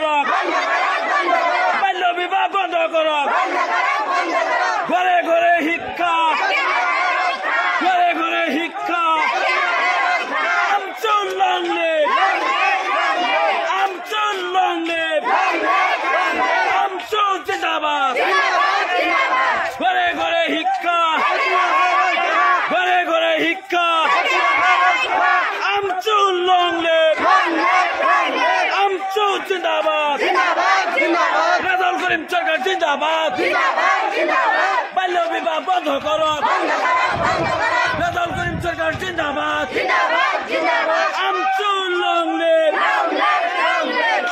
করক, বাল্য বিবাহ বন্ধ করক, ঘরে ঘরে শিক্ষা, ঘরে ঘরে শিক্ষা, আমচুর লং লিভ, আমচুর লং লিভ, আমচুর জিন্দাবাদ, ঘরে ঘরে শিক্ষা, ঘরে ঘরে শিক্ষা, আমচুর লং লিভ, আমচুর জিন্দাবাদ, রেজাউল করিম সরকার জিন্দাবাদ, বাল্য বিবাহ বন্ধ করক, রেজাউল করিম সরকার জিন্দাবাদ, আমচুর লং লিভ,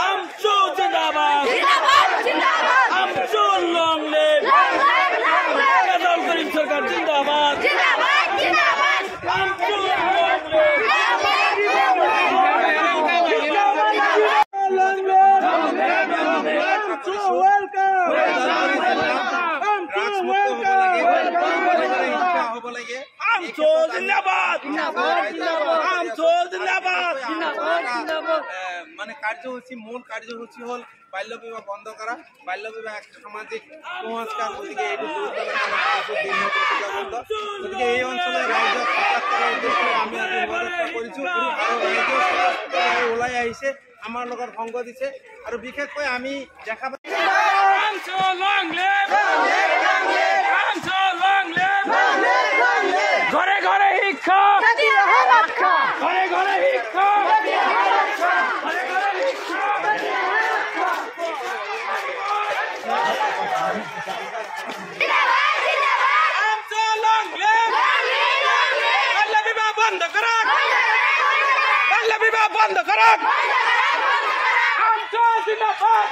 আমচুর জিন্দাবাদ, আমচুর লং লিভ, রেজাউল করিম সরকার জিন্দাবাদ, আমচুর লং লিভ। মানে কার্যসূচী মূল কার্যসূচী হল বাল্য বিবাহ বন্ধ করা, বাল্য বিবাহ এক সামাজিক কুসংস্কার। গতিকে এইটো গতিকে এই অঞ্চলের রাইজ আমি আজি মহাৰক্ষা কৰিছো আৰু ৰাইজে ওলাই আহিছে, আমাৰ লগত সংগ দিছে আৰু বিশেষকৈ আমি দেখা ঘরে ঘরে শিক্ষা, ঘরে ঘরে শিক্ষা, বাল্য বিবাহ বন্ধ করক, বাল্য বিবাহ বন্ধ করক, আমচুর জিন্দাবাদ,